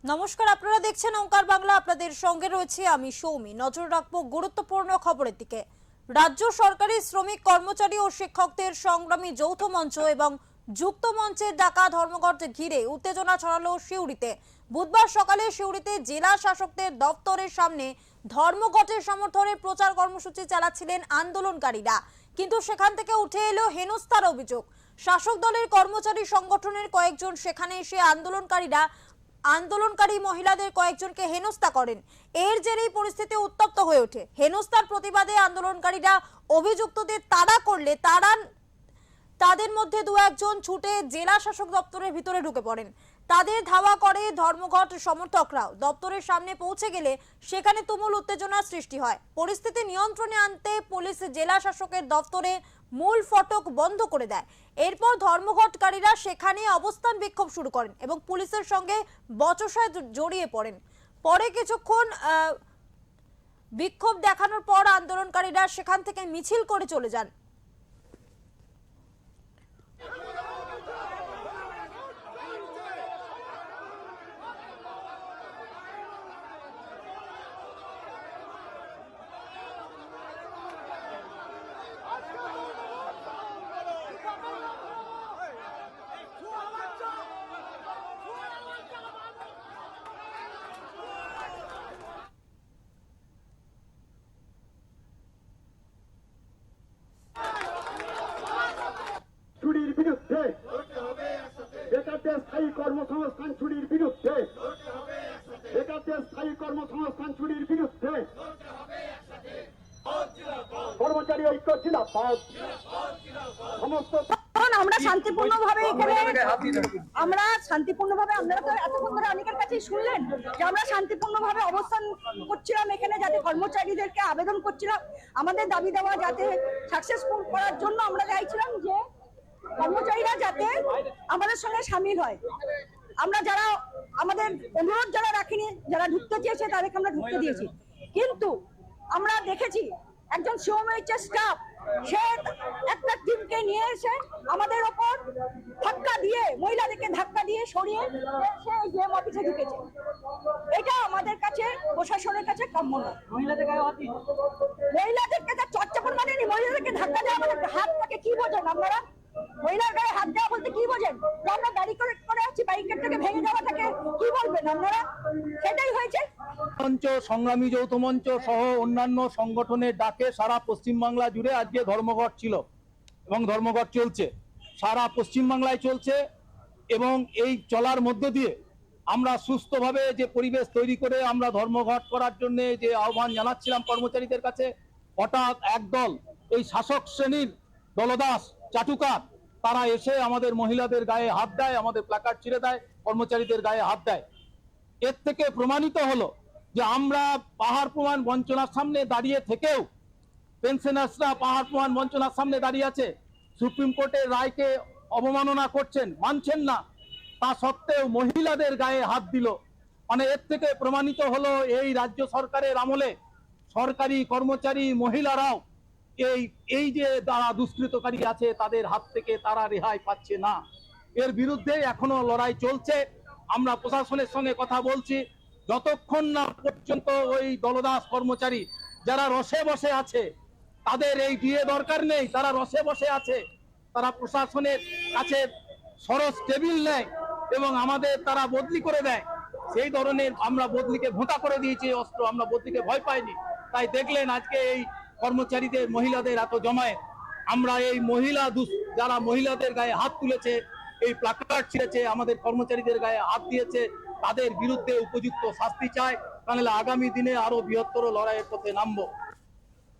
নমস্কার, আপনারা দেখছেন ওঙ্কার বাংলা। আপনাদের সঙ্গে রয়েছে আমি সৌমি। নজর রাখবো গুরুত্বপূর্ণ খবরের দিকে। রাজ্য সরকারি শ্রমিক কর্মচারী ও শিক্ষকদের সংগ্রামী যৌথ মঞ্চ এবং যুক্ত মঞ্চের ডাকা ধর্মঘট ঘিরে উত্তেজনা ছড়ালো সিউড়িতে। বুধবার সকালে সিউড়িতে জেলা শাসকদের দপ্তরের সামনে ধর্মঘটের সমর্থনে প্রচার কর্মসূচি চালাচ্ছিলেন আন্দোলনকারীরা, কিন্তু সেখান থেকে উঠে এলো হেনস্থার অভিযোগ। শাসক দলের কর্মচারী সংগঠনের কয়েকজন সেখানে এসে আন্দোলনকারী মহিলাদের কয়েকজনকে হেনস্থা করেন। এর জেরেই পরিস্থিতি উত্তপ্ত হয়ে ওঠে। হেনস্থার প্রতিবাদে আন্দোলনকারীরা অভিযুক্তদের তাড়া করলে তাদের মধ্যে দু একজন ছুটে জেলা শাসক দপ্তরের ভিতরে ঢুকে পড়েন। তাদের ধাওয়া করে ধর্মঘট সমর্থকরাও। দপ্তরের সামনে পৌঁছে গেলে সেখানে তুমুল উত্তেজনার সৃষ্টি হয়। পরিস্থিতি নিয়ন্ত্রণে আনতে পুলিশ জেলা শাসকের দপ্তরে মূল ফটক বন্ধ করে দেয়। এরপর ধর্মঘটকারীরা সেখানে অবস্থান বিক্ষোভ শুরু করেন এবং পুলিশের সঙ্গে বচসায় জড়িয়ে পড়েন। পরে কিছুক্ষণ বিক্ষোভ দেখানোর পর আন্দোলনকারীরা সেখান থেকে মিছিল করে চলে যান। চুরির বিরুদ্ধে, বেকারদের স্থায়ী কর্মসংস্থান চুরির বিরুদ্ধে, বেকারদের স্থায়ী কর্মসংস্থান চুরির বিরুদ্ধে কর্মচারী ঐক্য জিন্দাবাদ। সমস্ত আমরা শান্তিপূর্ণভাবে আপনারা তো এতক্ষণ ধরে অনেকের কাছেই শুনলেন যে আমরা শান্তিপূর্ণভাবে অবস্থান করছিলাম এখানে, যাতে কর্মচারীদেরকে আবেদন করছিলাম আমাদের দাবি দেওয়া যাতে সাকসেসফুল করার জন্য। আমরা চাইছিলাম যে কর্মচারীরা যাতে আমাদের সঙ্গে সামিল হয়। আমরা যারা আমাদের অনুরোধ যারা রাখিনি, যারা ঢুকতে চেয়েছে তাদেরকে আমরা ঢুকতে দিয়েছি, কিন্তু আমরা দেখেছি একজন সিওএমএইচএস স্টাফ সে একটা টিমকে নিয়ে এসে আমাদের ওপর ধাক্কা দিয়ে, মহিলাদেরকে ধাক্কা দিয়ে সরিয়ে সে জিএম অফিসে ঢুকেছে। এটা আমাদের কাছে, প্রশাসনের কাছে কাম্য নয়। মহিলাদেরকে চর্চাপন মানেনি, মহিলাদেরকে ধাক্কা দেওয়া মানে হাতটাকে কি বোঝেন আপনারা? মহিলার গায়ে হাত দেওয়া বলতে কি বোঝেন? আমরা গাড়ি করে আছি, ব্যারিকেডটাকে ভেঙে দেওয়াটাকে কি বলবেন আপনারা? সেটাই হয়েছে। মঞ্চ, সংগ্রামী যৌথ মঞ্চ সহ অন্যান্য সংগঠনের ডাকে সারা পশ্চিমবাংলা জুড়ে আজকে ধর্মঘট ছিল এবং ধর্মঘট চলছে, সারা পশ্চিমবাংলায় চলছে। এবং এই চলার মধ্য দিয়ে আমরা সুস্থভাবে যে পরিবেশ তৈরি করে আমরা ধর্মঘট করার জন্য যে আহ্বান জানাচ্ছিলাম কর্মচারীদের কাছে, হঠাৎ একদল এই শাসক শ্রেণীর দলদাস চাটুকার তারা এসে আমাদের মহিলাদের গায়ে হাত দেয়, আমাদের প্ল্যাকার্ড ছিঁড়ে দেয়, কর্মচারীদের গায়ে হাত দেয়। এর থেকে প্রমাণিত হলো যে আমরা পাহাড় প্রমাণ বঞ্চনার সামনে দাঁড়িয়ে থেকেও, পেনশনার্সরা পাহাড় প্রমাণ বঞ্চনার সামনে দাঁড়িয়ে আছে, সুপ্রিম কোর্টের রায়কে অবমাননা করছেন, মানছেন না, তা সত্ত্বেও মহিলাদের গায়ে হাত দিল। মানে এর থেকে প্রমাণিত হলো এই রাজ্য সরকারের আমলে সরকারি কর্মচারী মহিলারাও এই যে যারা দুষ্কৃতকারী আছে তাদের হাত থেকে তারা রেহাই পাচ্ছে না। এর বিরুদ্ধে এখনো লড়াই চলছে। আমরা প্রশাসনের সঙ্গে কথা বলছি, যতক্ষণ না পর্যন্ত ওই দলদাস কর্মচারী যারা রসে বসে আছে, তাদের এই ডিএ দরকার নেই, তারা রসে বসে আছে, তারা প্রশাসনের কাছে সরস টেবিল নেয় এবং আমাদের তারা বদলি করে দেয়, সেই ধরনের আমরা বদলিকে ভোঁতা করে দিয়েছি অস্ত্র, আমরা বদলিকে ভয় পাইনি। তাই দেখলেন আজকে এই কর্মচারীদের, মহিলাদের এত জমায়েত। আমরা এই যারা মহিলাদের গায়ে হাত তুলেছে, এই প্ল্যাকার্ড ছিঁড়েছে, আমাদের কর্মচারীদের গায়ে হাত দিয়েছে, তাদের বিরুদ্ধে উপযুক্ত শাস্তি চাই, তাহলে আগামী দিনে আরো বৃহত্তর লড়াইয়ের পথে নামবো।